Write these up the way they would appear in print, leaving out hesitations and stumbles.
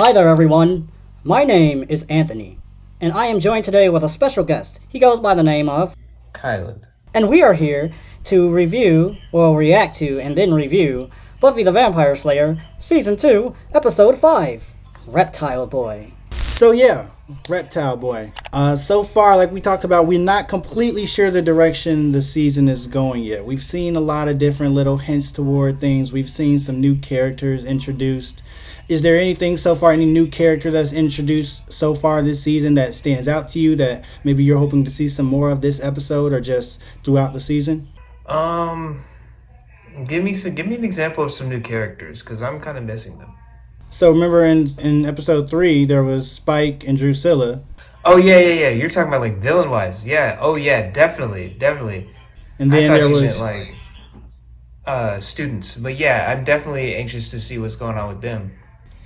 Hi there, everyone. My name is Anthony, and I am joined today with a special guest. He goes by the name of Kylan. And we are here to react to, and then review Buffy the Vampire Slayer, Season 2, Episode 5, Reptile Boy. So yeah, Reptile Boy. So far, like we talked about, we're not completely sure the direction the season is going yet. We've seen a lot of different little hints toward things. We've seen some new characters introduced. Is there anything so far, any new character that's introduced so far this season that stands out to you that maybe you're hoping to see some more of this episode or just throughout the season? Give me an example of some new characters because I'm kind of missing them. So remember in episode 3 there was Spike and Drusilla. Oh yeah. You're talking about like villain wise. Yeah. Oh yeah, definitely. And then there was meant, like students, but yeah, I'm definitely anxious to see what's going on with them.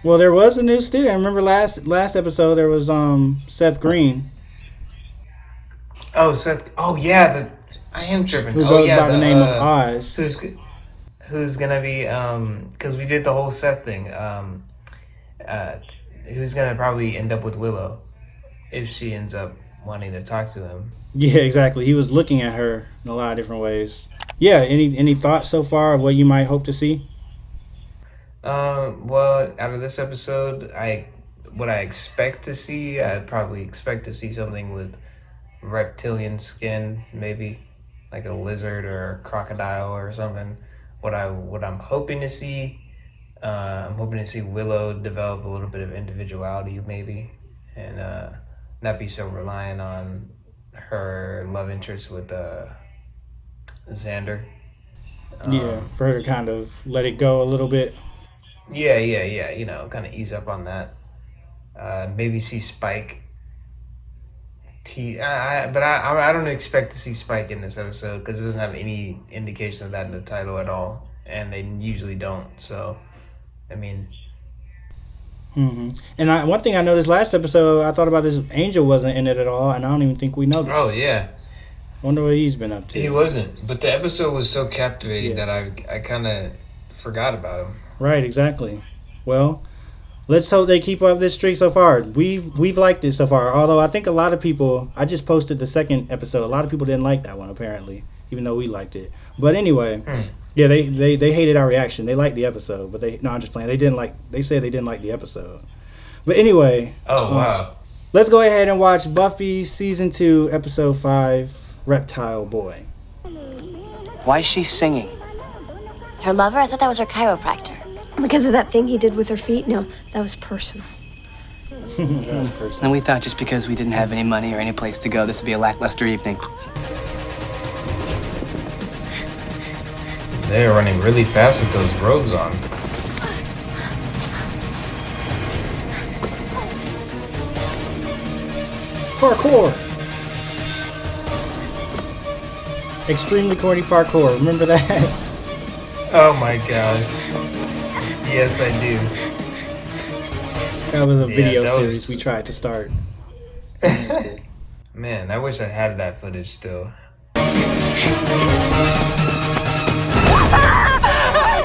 Well, there was a new student. I remember last episode there was Seth Green. Oh, Seth. Oh yeah, I am tripping. Who goes by the name of Oz. Oz. Who's gonna be because we did the whole Seth thing. Who's gonna probably end up with Willow if she ends up wanting to talk to him. Yeah, exactly. He was looking at her in a lot of different ways. Yeah, any thoughts so far of what you might hope to see? Well, out of this episode, what I expect to see, I'd probably expect to see something with reptilian skin, maybe like a lizard or a crocodile or something. What I'm hoping to see, I'm hoping to see Willow develop a little bit of individuality, maybe, and not be so reliant on her love interest with Xander. Yeah, for her to kind of let it go a little bit. Yeah. You know, kind of ease up on that. Maybe see Spike. But I don't expect to see Spike in this episode because it doesn't have any indication of that in the title at all, and they usually don't. So, I mean. And one thing I noticed last episode, I thought about this. Angel wasn't in it at all, and I don't even think we noticed. Oh yeah. Wonder what he's been up to. He wasn't, but the episode was so captivating that I kind of forgot about him. Right, exactly. Well, let's hope they keep up this streak so far. We've liked it so far. Although I think a lot of people, I just posted the second episode. A lot of people didn't like that one apparently, even though we liked it. But anyway, yeah, they hated our reaction. They liked the episode, but I'm just playing. They said they didn't like the episode. But anyway. Oh wow. Let's go ahead and watch Buffy season 2, episode 5, Reptile Boy. Why is she singing? Her lover? I thought that was her chiropractor. Because of that thing he did with her feet? No, that was personal. And we thought just because we didn't have any money or any place to go, this would be a lackluster evening. They're running really fast with those robes on. Parkour! Extremely corny parkour. Remember that? Oh my gosh. Yes, I do. That was a video series we tried to start. Man, I wish I had that footage still.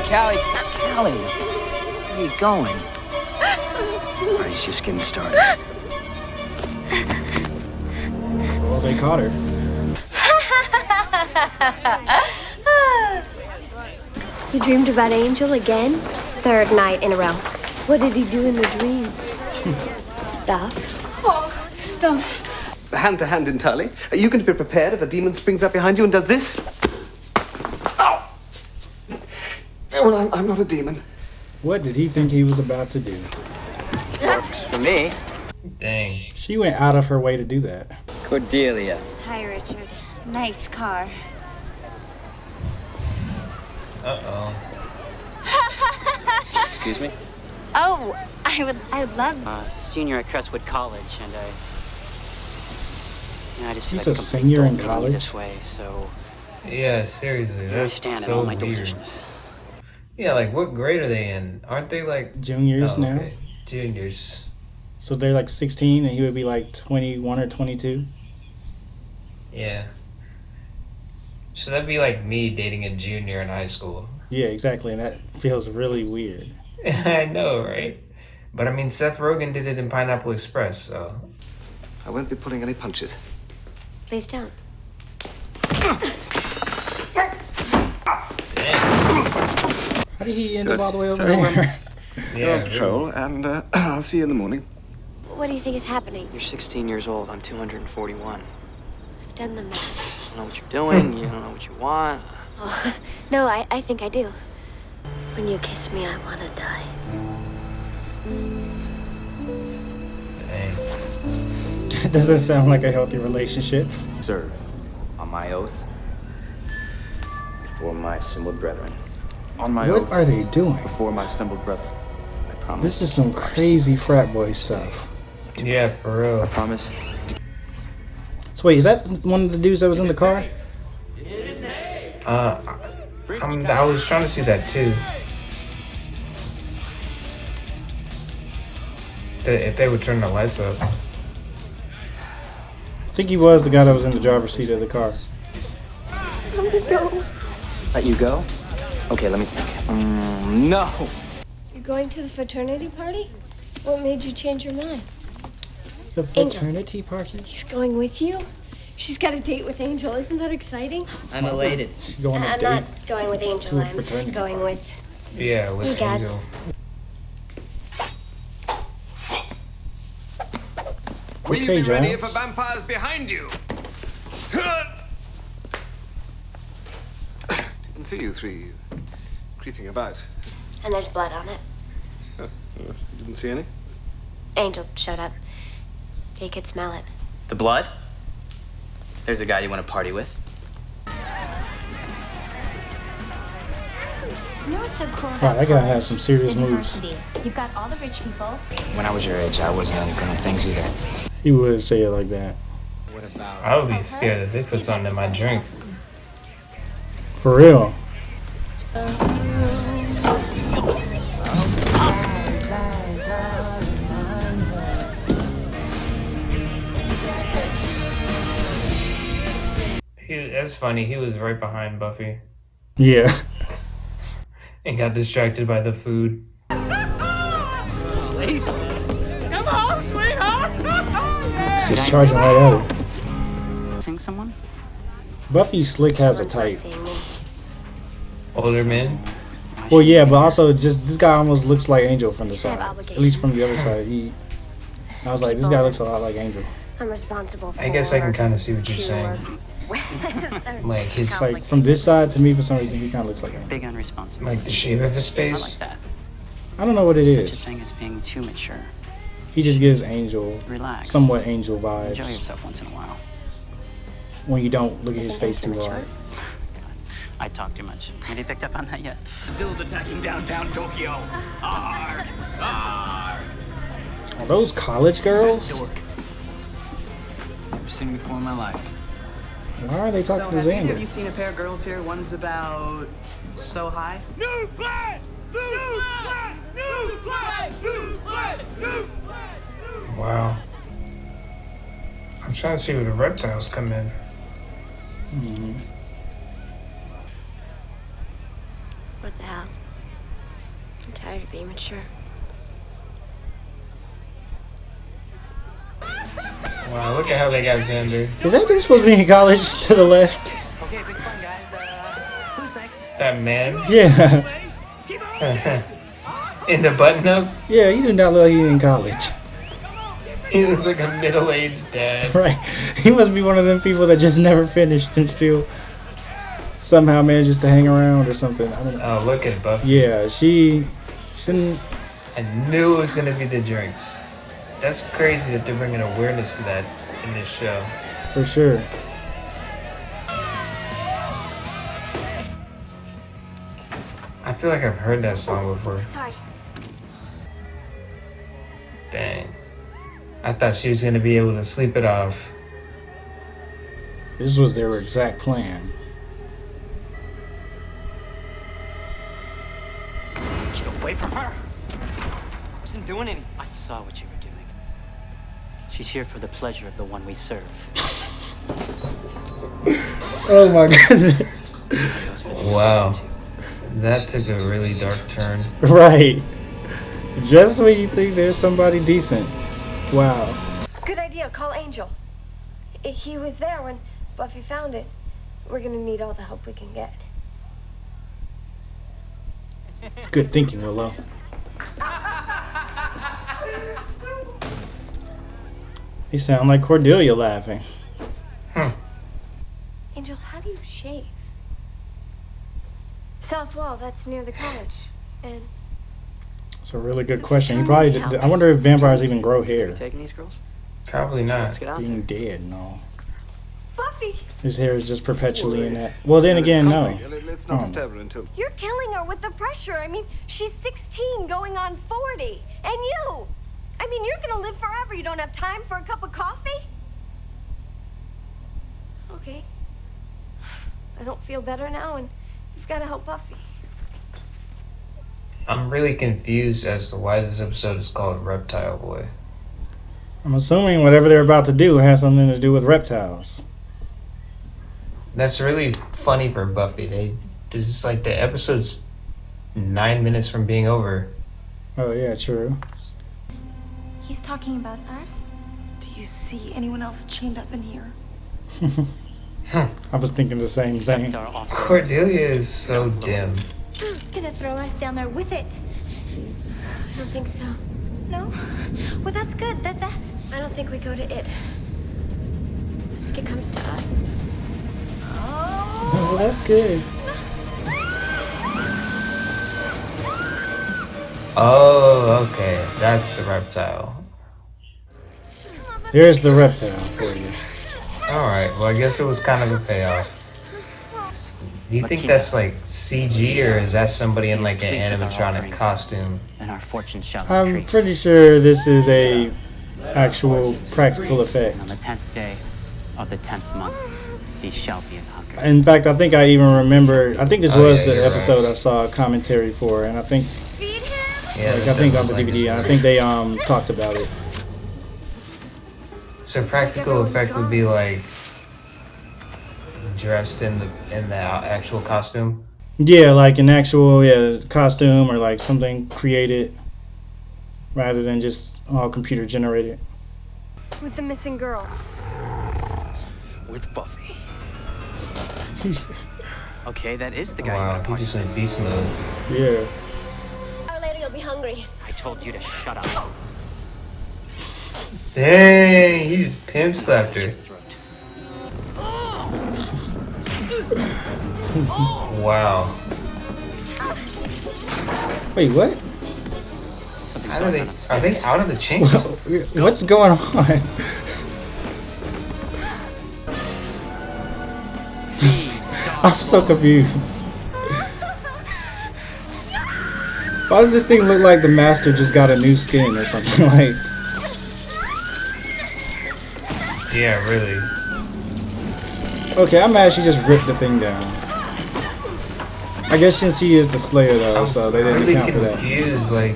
Callie, where are you going? He's just getting started. Well, they caught her. You dreamed about Angel again? Third night in a row. What did he do in the dream? Stuff. Oh, stuff. Hand to hand entirely. Are you going to be prepared if a demon springs up behind you and does this? Ow! Well, I'm not a demon. What did he think he was about to do? Works for me. Dang. She went out of her way to do that. Cordelia. Hi, Richard. Nice car. Uh-oh. Excuse me? Oh, I would love. Senior at Crestwood College, and I just feel He's like a a complete senior in dolt college? this way. So Yeah, seriously. here I That's stand in so all my weird. doltishness. Yeah, like what grade are they in? Aren't they like Juniors oh, now. okay. Juniors. So they're like 16 and he would be like 21 or 22. Yeah. So that'd be like me dating a junior in high school. Yeah, exactly. And that feels really weird. I know, right? But I mean, Seth Rogen did it in Pineapple Express, so. I won't be pulling any punches. Please don't. How did he end up all the way over So, there? You're on patrol, and I'll see you in the morning. What do you think is happening? You're 16 years old. I'm 241. I've done the math. You don't know what you're doing. You don't know what you want. Oh, no, I think I do. When you kiss me, I want to die. Dang. Doesn't sound like a healthy relationship. Sir, on my oath, before my assembled brethren. On my What oath, are they doing? before my assembled brethren. I promise. This is some crazy frat boy stuff. Yeah, for real. I promise. So wait, is that one of the dudes that was in the car? I was trying to see that too. If they would turn the lights up. I think he was the guy that was in the driver's seat of the car. Let you go? Okay, let me think. No! You going to the fraternity party? What made you change your mind? The fraternity party? He's going with you? She's got a date with Angel. Isn't that exciting? I'm elated. She's going on a I'm date. not going with Angel. To a I'm fraternity going with... Yeah, with Hey, Gads. Angel. Will you Okay, be ready Giles. if a vampire's behind you? Didn't see you three creeping about. And there's blood on it. Didn't see any? Angel showed up. He could smell it. The blood? There's a guy you want to party with. You know what's so cool Wow, about that guy college? has some serious The moves. diversity. You've got all the rich people. When I was your age, I wasn't into good things either. He would say it like that. I would be scared if they put something in my drink. For real. That's funny. He was right behind Buffy Yeah. and got distracted by the food. Just charging right at her. Sing someone? Buffy Slick has a Someone's not type. seeing me. Older men. Well, yeah, but also just this guy almost looks like Angel from the Should have side. At least from the other obligations. side. I was like, this guy looks a lot like Angel. I'm responsible for... I guess I can kind of see what you're two saying. or- Like his, Like from this side to me, for some reason, he kind of looks like Angel. Big unresponsible. like the shape of his I like face. that. I don't know what it Such a is. thing as being too mature. He just gives Angel Relax. somewhat Angel Enjoy vibes yourself once in a while. when you don't look at his face too hard. I talk too much. Have you picked up on that yet? Still attacking downtown Tokyo. Arr! Arr! Are those college girls? Never seen before in my life. Why are they talking to Have you Xander? seen a pair of girls here? One's about so high. Wow. I'm trying to see where the reptiles come in. What the hell? I'm tired of being mature. Wow, look at how they got Xander. Is that dude supposed to be in college to the left? Okay, big fun, guys. Who's next? That man Yeah. in the button up. Yeah, he do not look like he's in college. He looks like a middle-aged dad. Right. He must be one of them people that just never finished and still somehow manages to hang around or something. I don't know. Oh, look at Buffy. Yeah, she shouldn't. I knew it was gonna be the drinks. That's crazy that they're bringing awareness to that in this show. For sure. I feel like I've heard that song before. Sorry. Dang. I thought she was gonna be able to sleep it off. This was their exact plan. Get away from her. I wasn't doing anything. I saw what you were doing. She's here for the pleasure of the one we serve. Oh my goodness. That goes for the Wow. other two. That took a really dark turn. Right. Just when you think there's somebody decent. Wow. Good idea. Call Angel. He was there when Buffy found it. We're gonna need all the help we can get. Good thinking, Willow. You sound like Cordelia laughing. Angel, how do you shave? South Wall, that's near the college. And It's a really good question. He probably did, I wonder if vampires even grow hair. Taking these girls? Probably not. Let's get out Being there. dead and all. Buffy! His hair is just perpetually in that. Well, then again, no. Let's not disturb her until. You're killing her with the pressure. I mean, she's 16 going on 40. And you! I mean, you're gonna live forever. You don't have time for a cup of coffee? Okay. I don't feel better now, and you've got to help Buffy. I'm really confused as to why this episode is called Reptile Boy. I'm assuming whatever they're about to do has something to do with reptiles. That's really funny for Buffy. This is like the episode's 9 minutes from being over. Oh yeah, true. He's talking about us? Do you see anyone else chained up in here? I was thinking the same thing. Cordelia is so dim. Gonna throw us down there with it. I don't think so. No? Well, that's good. That's... I don't think we go to it. I think it comes to us. Oh, that's good. Oh, okay. That's the reptile. Here's the reptile for you. Alright, well I guess it was kind of a payoff. Do you think that's like CG or is that somebody in like an animatronic costume? And our fortune shall I'm increase. pretty sure this is a actual practical effect. On the 10th day of the 10th month, he shall be in hunger. In fact, I think I even remember. I think this Oh, was yeah, the you're episode right. I saw a commentary for, and I think, Yeah, like, I think on the DVD, I think they talked about it. So practical effect would be like dressed in the actual costume. Yeah, like an actual costume or like something created, rather than just all computer generated. With the missing girls. With Buffy. Okay, that is the guy you Wow, want to he party just with. went beast mode. Yeah. Hour later, you'll be hungry. I told you to shut up. Dang, he just pimp slapped her. Wow. Wait, what? How do they? Are they out of the chinks? What's going on? I'm so confused. Why does this thing look like the master just got a new skin or something? Like, Yeah, really. okay, I'm mad she just ripped the thing down. I guess since he is the Slayer though, so they didn't Really account for that. confused. Like,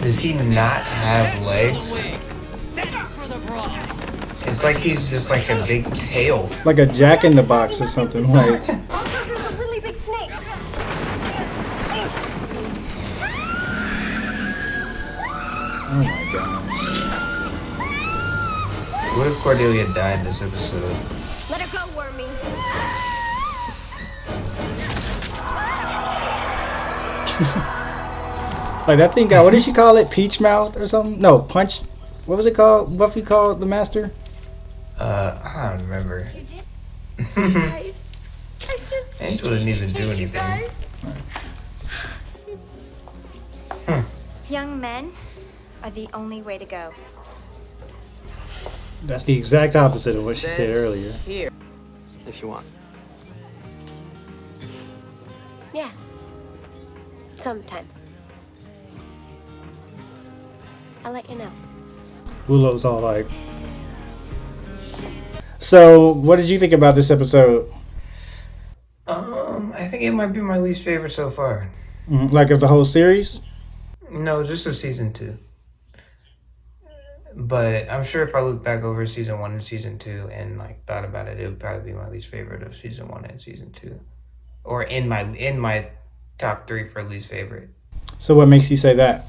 does he not have legs? It's like he's just like a big tail. Like a Jack in the Box or something. Like, There's a really big snake. oh my god. What if Cordelia died this episode? Let her go, Wormy. Like that thing got, what did she call it? Peach mouth or something? No, punch. What was it called? Buffy called the master? I don't remember. Guys, I just Angel didn't even do hate you anything. guys. Young men are the only way to go. That's the exact opposite of what she said earlier. Here, if you want. Yeah. Sometime. I'll let you know. Willow's all like. So, what did you think about this episode? I think it might be my least favorite so far. Like of the whole series? No, just of season 2. But I'm sure if I look back over season 1 and season 2 and like thought about it, it would probably be my least favorite of season 1 and season 2, or in my top 3 for least favorite. So, what makes you say that?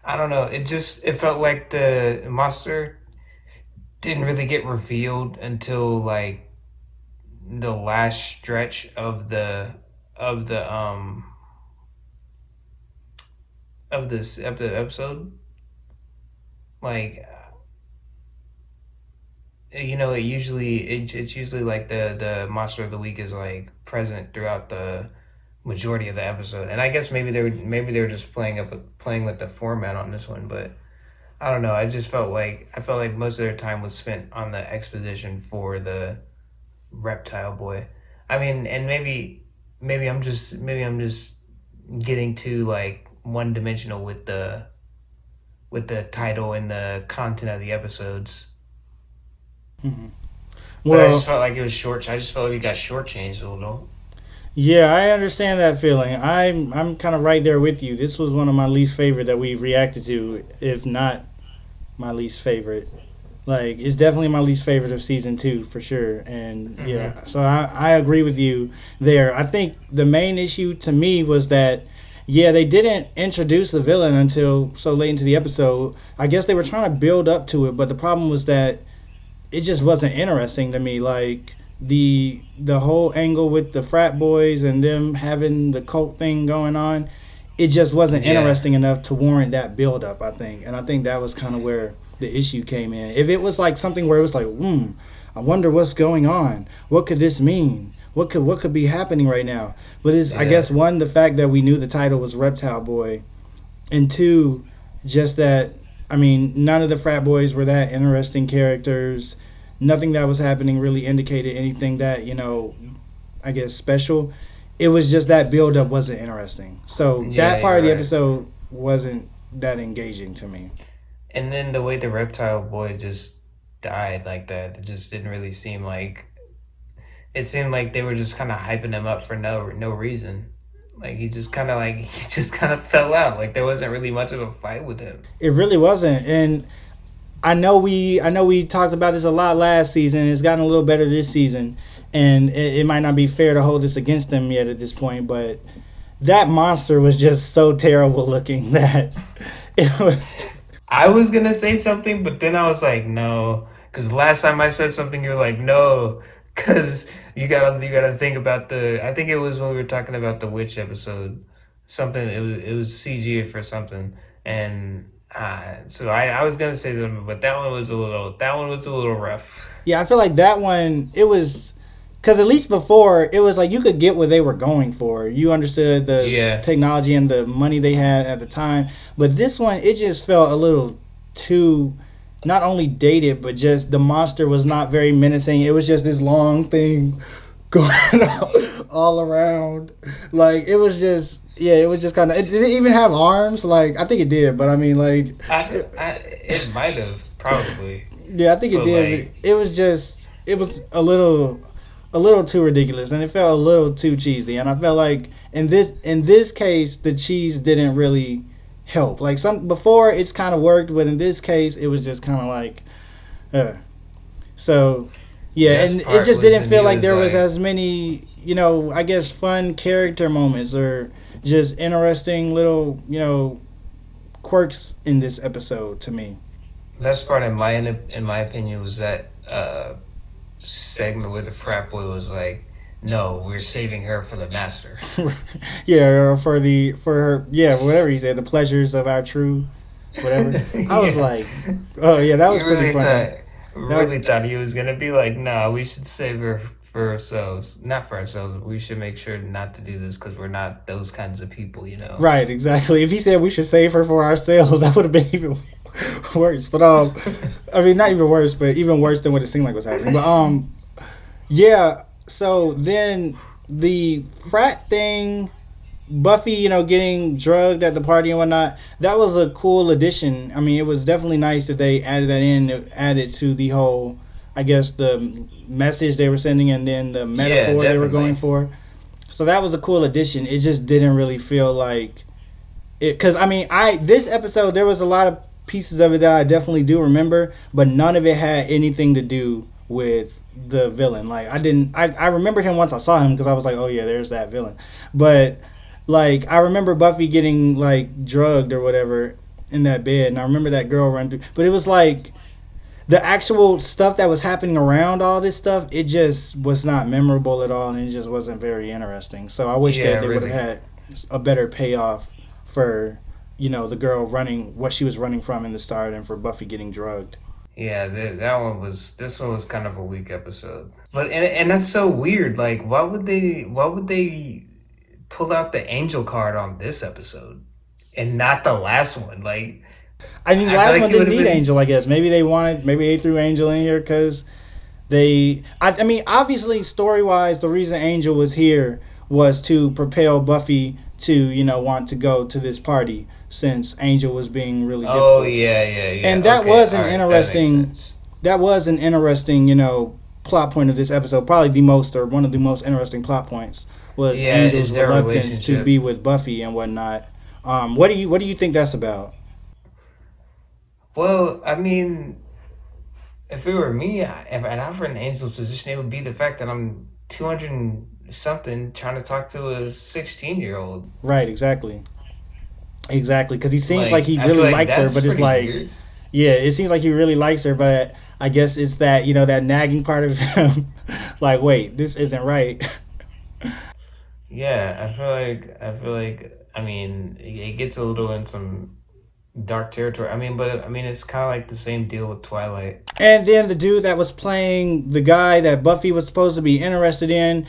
I don't know. It felt like the monster didn't really get revealed until like the last stretch of the of the episode. Like it's usually like the monster of the week is like present throughout the majority of the episode, and I guess maybe they were just playing with the format on this one, but I don't know. I felt like most of their time was spent on the exposition for the reptile boy. I mean, and maybe I'm just getting too like one dimensional with the title and the content of the episodes. Mhm. But I Well, just felt like it was short. I just felt like we got shortchanged a little. yeah, I understand that feeling. I'm kind of right there with you. This was one of my least favorite that we've reacted to, if not my least favorite. Like, it's definitely my least favorite of season 2 for sure. And yeah, so I agree with you there. I think the main issue to me was that, yeah, they didn't introduce the villain until so late into the episode. I guess they were trying to build up to it, but the problem was that it just wasn't interesting to me. Like the whole angle with the frat boys and them having the cult thing going on, it just wasn't Yeah. interesting enough to warrant that build up, I think. And I think that was kind of where the issue came in. If it was like something where it was like, I wonder what's going on. What could this mean? What could be happening right now? But it's I Yeah. guess one, the fact that we knew the title was Reptile Boy, and two, just that I mean, none of the frat boys were that interesting characters. Nothing that was happening really indicated anything that, I guess special. It was just that build up wasn't interesting. So Yeah, that part of the you're right. episode wasn't that engaging to me. And then the way the reptile boy just died like that, it just didn't really seem like. It seemed like they were just kind of hyping him up for no reason. Like he just kind of fell out. Like there wasn't really much of a fight with him. It really wasn't. And I know we talked about this a lot last season. It's gotten a little better this season, and it might not be fair to hold this against them yet at this point, but that monster was just so terrible looking that it was. I was gonna say something, but then I was like, no, because last time I said something, you're like, no, because you gotta think about the. I think it was when we were talking about the witch episode. Something it was CG for something, and so I was gonna say something, but that one was a little rough. Yeah, I feel like that one it was because at least before it was like you could get what they were going for. You understood the Yeah. technology and the money they had at the time, but this one it just felt a little too not only dated, but just the monster was not very menacing. It was just this long thing going all around. Like it was just it was just kind of. It didn't even have arms. Like I think it did, but I mean like It might have probably. yeah, I think it But, did. like- But it was a little too ridiculous, and it felt a little too cheesy. And I felt like in this case, the cheese didn't really help. Like some before, it's kind of worked, but in this case, it was just kind of like, so yeah, Best and it part just was didn't when feel he like was there was like- as many, I guess fun character moments or just interesting little, quirks in this episode to me. Best part in my opinion was that segment where the frat boy was like, "No, we're saving her for the master." Yeah, or for her, yeah, whatever he said, the pleasures of our true, whatever. I was Yeah. like, oh yeah, that was You pretty funny. really thought he was gonna be like, "Nah, we should save her for ourselves, not for ourselves. We should make sure not to do this because we're not those kinds of people, you know." Right, exactly. If he said we should save her for ourselves, that would have been even worse. But I mean, not even worse, but even worse than what it seemed like was happening. But yeah. So then the frat thing. Buffy, getting drugged at the party and whatnot, that was a cool addition. I mean, it was definitely nice that they added that in, added to the whole, I guess, the message they were sending and then the metaphor they were definitely. going for. So that was a cool addition. It just didn't really feel like it, because I mean, this episode, there was a lot of pieces of it that I definitely do remember, but none of it had anything to do with the villain. Like, I remembered him once I saw him because I was like, oh yeah, there's that villain. But like I remember Buffy getting like drugged or whatever, bed, and I remember that girl running through. But it was like the actual stuff that was happening around all this stuff. It just was not memorable at all, and it just wasn't very interesting. So I wish that they would have had a better payoff for, you know, the girl running what she was running from in the start, and for Buffy getting drugged. Yeah, this one was kind of a weak episode. But and that's so weird. Like, why would they pull out the angel card on this episode and not the last one? Like, I mean, the last one didn't need Angel, I guess. Maybe they threw Angel in here because I mean, obviously, story-wise, the reason Angel was here was to propel Buffy to, you know, want to go to this party, since Angel was being really difficult. Oh, yeah. And that was an interesting, you know, plot point of this episode. Probably one of the most interesting plot points was Angel's reluctance to be with Buffy and whatnot. What do you think that's about? Well, I mean, if it were me, and I'm in Angel's position, it would be the fact that I'm 200 and something trying to talk to a 16-year-old. Right, exactly, because he seems like he really likes her, but it's like weird. Yeah, it seems like he really likes her, but I guess it's that, you know, that nagging part of him. Like, wait, this isn't right. Yeah, I feel like I mean, it gets a little in some dark territory. I mean, it's kind of like the same deal with Twilight. And then the dude that was playing the guy that Buffy was supposed to be interested in,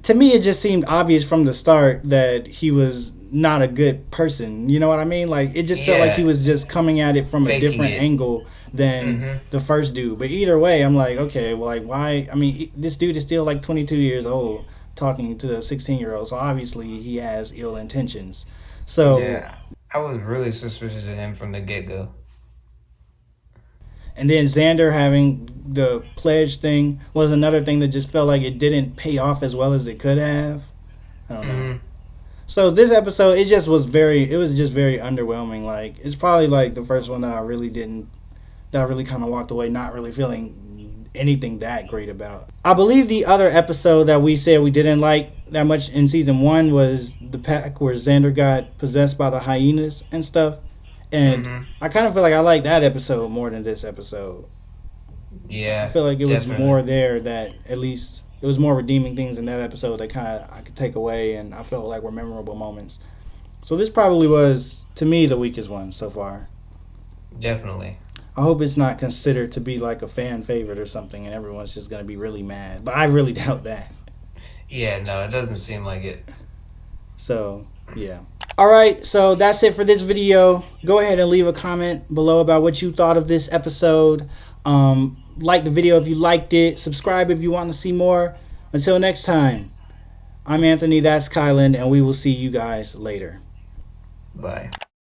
to me it just seemed obvious from the start that he was not a good person. You know what I mean? Like, it just felt like he was just coming at it from a different angle than the first dude. But either way, I'm like, okay, well, like, why? I mean, this dude is still like 22 years old talking to a 16-year-old, so obviously he has ill intentions. So yeah, I was really suspicious of him from the get-go. And then Xander having the pledge thing was another thing that just felt like it didn't pay off as well as it could have. I don't know. So this episode, it was just very underwhelming. Like, it's probably like the first one that I really kind of walked away not really feeling anything that great about. I believe the other episode that we said we didn't like that much in season 1 was the pack where Xander got possessed by the hyenas and stuff. And I kind of feel like I like that episode more than this episode. Yeah, I feel like it was more there that at least it was more redeeming things in that episode that kind of I could take away and I felt like were memorable moments. So this probably was, to me, the weakest one so far. Definitely. I hope it's not considered to be like a fan favorite or something and everyone's just going to be really mad. But I really doubt that. Yeah, no, it doesn't seem like it. So, yeah. Alright, so that's it for this video. Go ahead and leave a comment below about what you thought of this episode. Like the video if you liked it. Subscribe if you want to see more. Until next time, I'm Anthony, that's Kylan, and we will see you guys later. Bye.